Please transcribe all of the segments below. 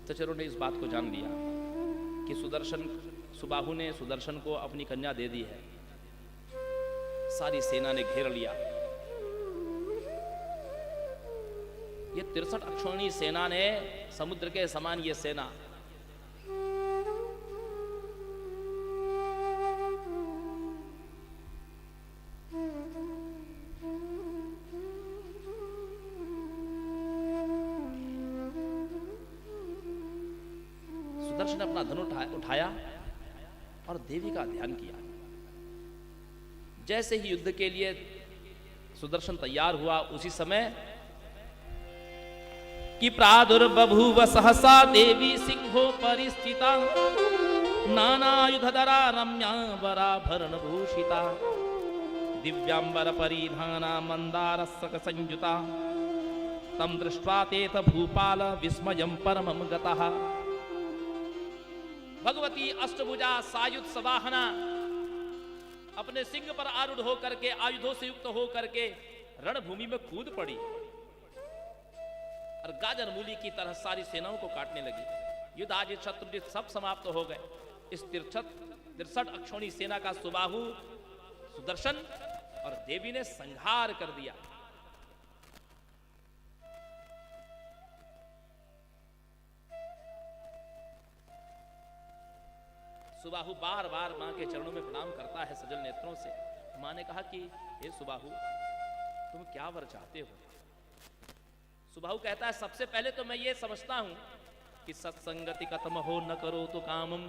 गुप्तचरों ने इस बात को जान लिया कि सुबाहु ने सुदर्शन को अपनी कन्या दे दी है। सारी सेना ने घेर लिया। ये 63 अक्षौहिणी सेना ने, समुद्र के समान ये सेना, सुदर्शन ने अपना धनुष उठाया और देवी का ध्यान किया। जैसे ही युद्ध के लिए सुदर्शन तैयार हुआ, उसी समय कि प्रादुर्बभूव सहसा देवी सिंहो परिस्थिता नानायुधधरा रम्या वराभरण भूषिता दिव्यांबर परिधाना मंदारस्रक संयुता तम दृष्ट्वा तेत भूपाल विस्मयं परमं गतः। भगवती अष्टभुजा सायुध सवाहना अपने सिंह पर आरूढ़ होकर के, आयुधों से युक्त होकर के रणभूमि में कूद पड़ी और गाजर मूली की तरह सारी सेनाओं को काटने लगी। युद्ध आज शत्रु सब समाप्त हो गए। इस 63 अक्षौहिणी सेना का सुबाहु, सुदर्शन और देवी ने संहार कर दिया। सुबाहु बार बार मां के चरणों में प्रणाम करता है सजल नेत्रों से। मां ने कहा कि हे सुबाहु, तुम क्या वर चाहते हो? सुबाहु कहता है, सबसे पहले तो मैं ये समझता हूं कि सत्संगति कतम हो न करो तो कामम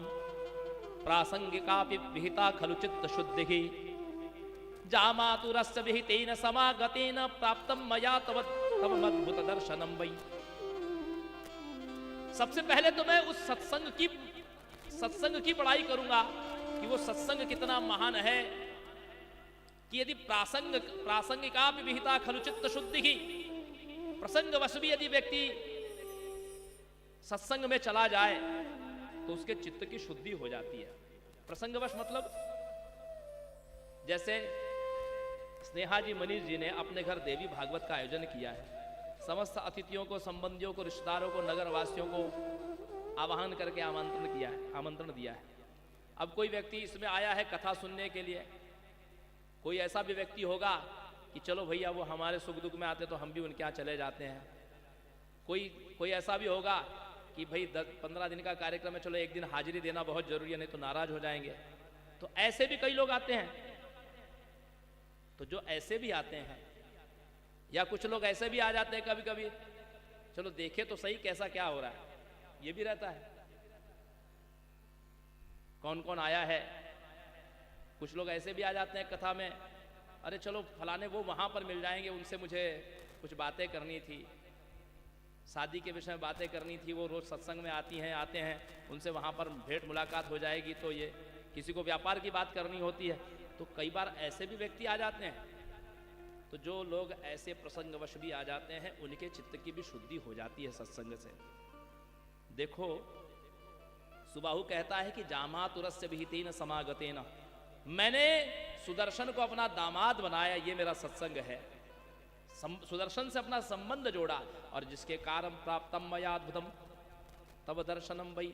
प्रासंगिका विहिता खलु चित्त शुद्धि जामातुरस्य विहितेन समागतेन प्राप्तम मया तव अद्भुत दर्शनम वै। सबसे पहले तो मैं उस सत्संग की पढ़ाई करूंगा कि वो सत्संग कितना महान है, कि यदि प्रासंगिका विहिता खलु चित्त शुद्धि, प्रसंगवश भी यदि व्यक्ति सत्संग में चला जाए तो उसके चित्त की शुद्धि हो जाती है। प्रसंगवश मतलब जैसे स्नेहा जी मनीष जी ने अपने घर देवी भागवत का आयोजन किया है। समस्त अतिथियों को, संबंधियों को, रिश्तेदारों को, नगर वासियों को आवाहन करके आमंत्रण दिया है। अब कोई व्यक्ति इसमें आया है कथा सुनने के लिए, कोई ऐसा भी व्यक्ति होगा कि चलो भैया वो हमारे सुख दुख में आते तो हम भी उनके यहाँ चले जाते हैं। कोई ऐसा भी होगा कि भाई 10-15 दिन का कार्यक्रम है, चलो एक दिन हाजिरी देना बहुत जरूरी है, नहीं तो नाराज हो जाएंगे। तो ऐसे भी कई लोग आते हैं। तो जो ऐसे भी आते हैं, या कुछ लोग ऐसे भी आ जाते हैं कभी कभी, चलो देखे तो सही कैसा क्या हो रहा है, ये भी रहता है। कौन कौन आया है? कुछ लोग ऐसे भी आ जाते हैं कथा में, अरे चलो फलाने वो वहां पर मिल जाएंगे, उनसे मुझे कुछ बातें करनी थी, शादी के विषय में बातें करनी थी, वो रोज सत्संग में आते हैं, उनसे वहां पर भेंट मुलाकात हो जाएगी। तो ये किसी को व्यापार की बात करनी होती है, तो कई बार ऐसे भी व्यक्ति आ जाते हैं। तो जो लोग ऐसे प्रसंगवश भी आ जाते हैं, उनके चित्त की भी शुद्धि हो जाती है सत्संग से। देखो, सुबाहु कहता है कि जामातुरस्य विहितेन समागतेन, मैंने सुदर्शन को अपना दामाद बनाया, ये मेरा सत्संग है। सुदर्शन से अपना संबंध जोड़ा, और जिसके कारण प्राप्तम मया अद्भुतम तब दर्शनम वै।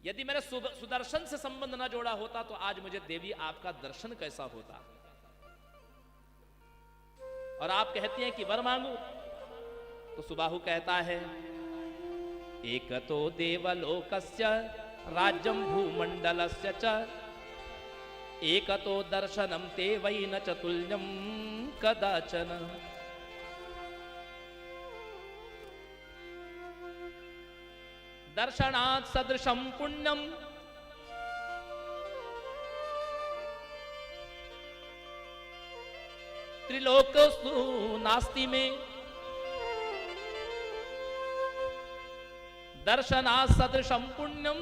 यदि मैंने सुदर्शन से संबंध न जोड़ा होता तो आज मुझे देवी आपका दर्शन कैसा होता। और आप कहती हैं कि वर मांगू, तो सुबाहु कहता है, एक तो देवलोकस्य राज्यं भूमंडलस्य च एक तो दर्शनम ते वै न चतुल्यम कदाचन। दर्शनात् सदृशं पुण्यम त्रिलोकस्तु नास्ति में। दर्शनात् सदृशं पुण्यम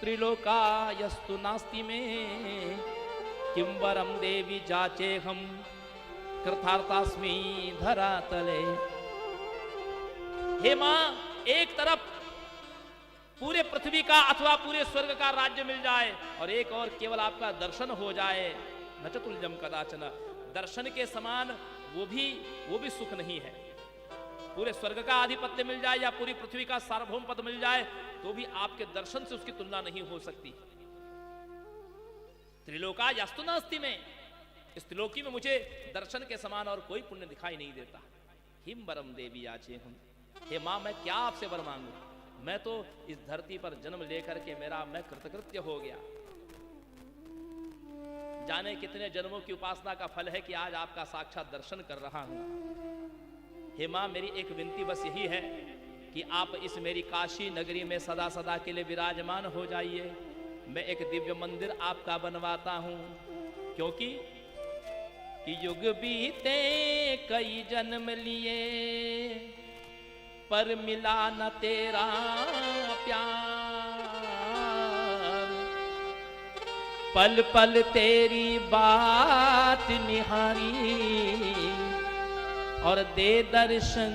त्रिलोकायस्तु नास्ति में। किं वरम देवी जाचे हम कृतार्थास्मि धरातले। हे मां, एक तरफ पूरे पृथ्वी का अथवा पूरे स्वर्ग का राज्य मिल जाए, और एक और केवल आपका दर्शन हो जाए, न चतुल्यम कदाचन, दर्शन के समान वो भी सुख नहीं है। पूरे स्वर्ग का आधिपत्य मिल जाए या पूरी पृथ्वी का सार्वभौम पद मिल जाए तो भी आपके दर्शन से उसकी तुलना नहीं हो सकती। त्रिलोका यास्तु नास्ति में, इस त्रिलोकी में मुझे दर्शन के समान और कोई पुण्य दिखाई नहीं देता। हिम वरम देवी याचे हम, हे मां मैं क्या आपसे वर मांगू, मैं तो इस धरती पर जन्म लेकर के मैं कृतकृत्य हो गया। जाने कितने जन्मों की उपासना का फल है कि आज आपका साक्षात दर्शन कर रहा हूं। हे मां मेरी एक विनती बस यही है कि आप इस मेरी काशी नगरी में सदा सदा के लिए विराजमान हो जाइए। मैं एक दिव्य मंदिर आपका बनवाता हूं, क्योंकि कि युग बीते कई जन्म लिए पर मिला न तेरा प्यार, पल पल तेरी बात निहारी और दे दर्शन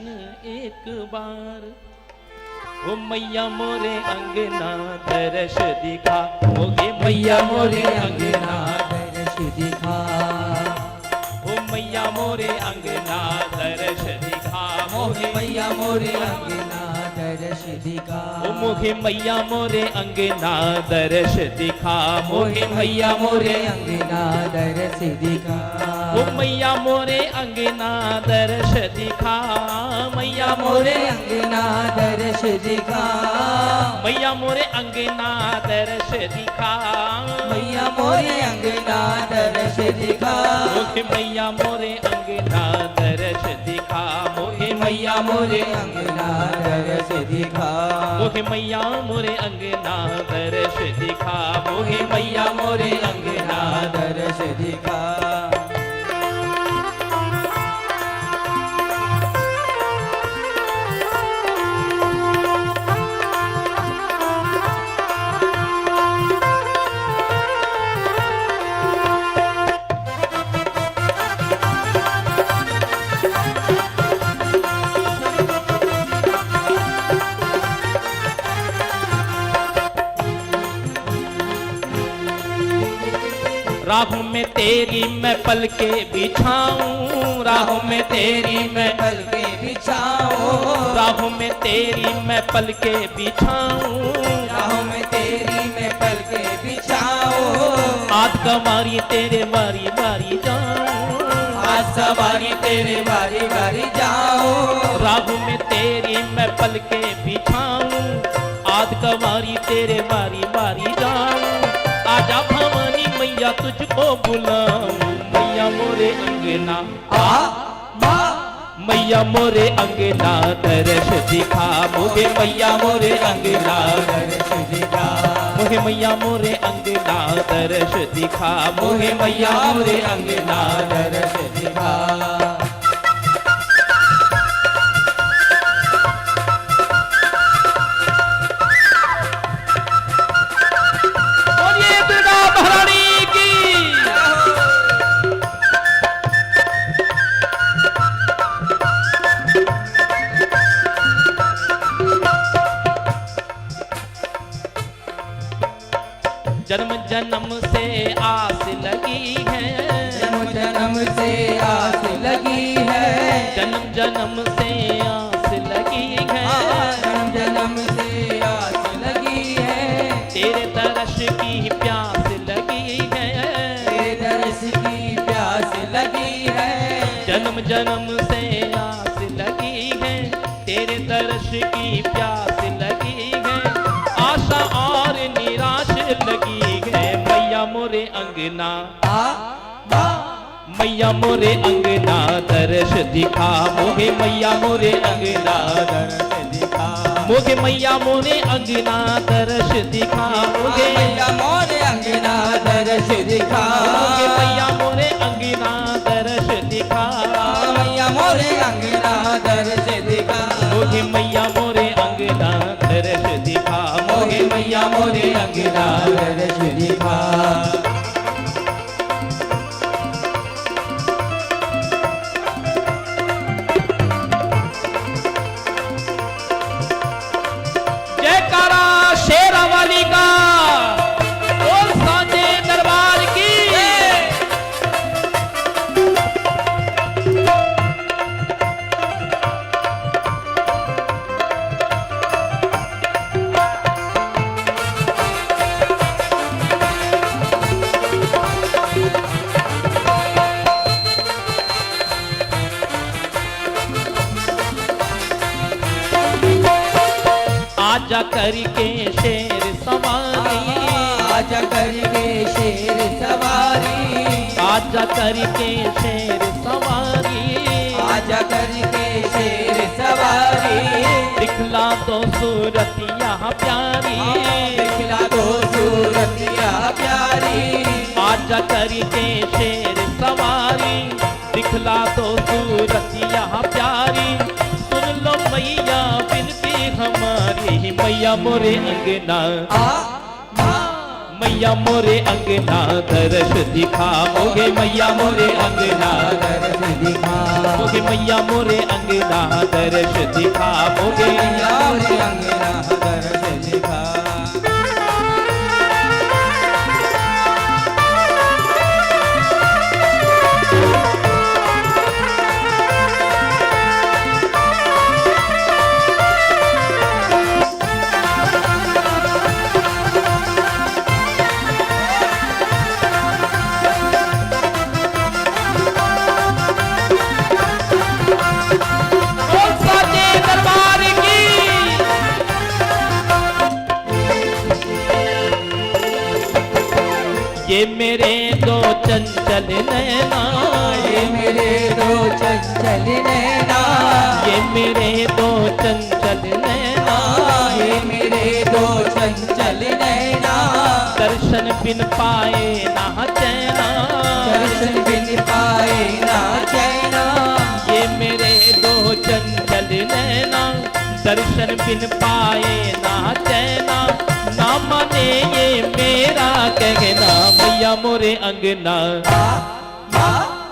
एक बार। ओ मैया मोरे अंगना दर्श दिखा, मोगे मैया मोरे अंगना दर्श दिखा, ओ मैया मोरे अंगना दर्श दिखा, मोगे मैया मोरे अंगना दर्श दिखा, ओ मोगे मैया मोरे अंगना दर्श दिखा, मोगे मैया मोरे अंगना दर्श दिखा, ओ मैया मोरे अंगना दर्श दिखा, मैया मोरे अंगना दर्श दिखा, मैया मोरे अंगना दर्श दिखा, मैया मोरे अंगना दर्श दिखा, मोहे मैया मोरे अंगना दर्श दिखा, मोहे मैया मोरे अंगना दर्श दिखा, मोहे मैया मोरे अंगना दर्श दिखा, मोहे मैया मोरे अंगना दर्श दिखा। राहों में तेरी मैं पल के बिछाऊं, राहों में तेरी मैं पल के बिछाऊं, राहों में तेरी मैं पल के बिछाऊं, राहों में तेरी मैं पल के बिछाऊं, आज कवारी तेरे बारी बारी जाऊं, आज सवारी तेरे बारी बारी जाऊं, राहों में तेरी मैं पल के बिछाऊं, आज कवारी तेरे बारी बारी जाऊं, आजा भवानी मैया तुझको बुलाऊं, मैया मोरे अंगना मैया मोरे अंगना दर्श दिखा, मोहे मैया मोरे अंगना दर्श दिखा, मोहे मैया मोरे अंगना दर्श दिखा, मोहे मैया मोरे अंगना दर्श दिखा। जन्म जन्म से आस लगी है, जन्म जन्म से आस लगी है, जन्म जन्म से आस लगी है, जन्म जन्म से आस लगी है, तेरे दर्श की प्यास लगी है, तेरे दर्श की प्यास लगी है, जन्म जन्म से आस लगी है, तेरे दर्श की प्यास लगी है, आशा और निराश लगी है, मैया मोरे अंगना मैया मोरे अंगना दर्श दिखा, मोहे मैया मोरे अंगना दर्श दिखा, मोगे मैया मोरे अंगना दर्श दिखा, मोगे मैया मोरे अंगना दर्श दिखा, मोगे मैया मोरे अंगना दर्श दिखा, मैया मोरे अंगना दर्श दिखा, मोगे मैया मोरे अंगना दर्श दिखा, मोगे मैया मोरे अंगना दर्श दिखा। आजा करके शेर सवारी, आजा करके शेर सवारी, आजा करके शेर सवारी, आजा करके शेर सवारी, दिखला दो सूरत यहाँ प्यारी, दिखला दो सूरत यहाँ प्यारी, आजा करके शेर सवारी, दिखला दो सूरत यहाँ प्यारी। सुन लो मैया बिनती हमारी, मैया मोरे अंगना, मैया मोरे अंगना दर्श दिखाओगे, मैया मोरे अंगना दर्श दिखाओगे, मैया मोरे अंगना दर्श दिखाओगे, मैया मोरे अंगना दर्श दिखा। ये मेरे दो चंचल नैना, ये मेरे दो चंचल नैना, ये मेरे दो चंचल नैना, ये मेरे दो चंचल नैना, दर्शन बिन पाए ना चैना, दर्शन बिन पाए ना चैना, ये मेरे दो चंचल नैना, दर्शन बिन पाए ना चैना। ना माने ये मेरा कहना, मैया मोरे अंगना,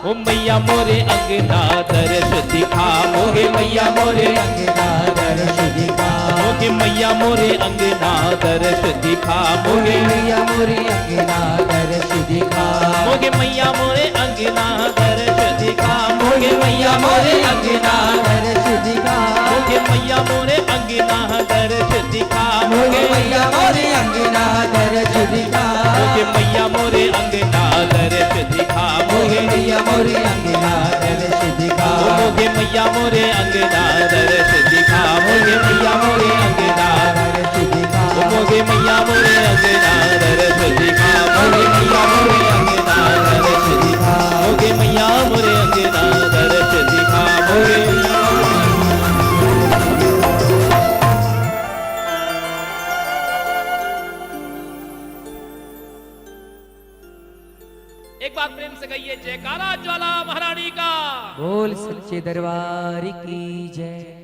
ओ मैया मोरे अंगना दर्श दिखाओगे, मैया मोरे अंगना दर्श दिखाओगे, मैया मोरे अंगना दर्श दिखाओगे, मैया मोरे अंगना दर्श दिखाओगे, मैया मोरे अंगना दर्श दिखाओगे, मैया मोरे अंगना दर्श दिखाओगे, मैया मोरे अंगना दर्श दिखाओगे, मैया मोरे अंगना दर्श दिखाओगे, मैया मोरे अंगना दर्श दिखाओगे, मैया मोरे अंगना दर्श दिखाओगे, मैया मोरे अंगना दर्श दिखाओगे, मैया मोरे अंगना दर्श दिखाओगे, मैया मोरे अंगना दर्श दिखाओगे, मैया मोरे अंगना दर्श दिखाओगे, मैया मोरे अंगना दर्श दिखाओगे। एक बार प्रेम से कहिए जयकारा ज्वाला महारानी का। बोल सच्चे दरबार की जय।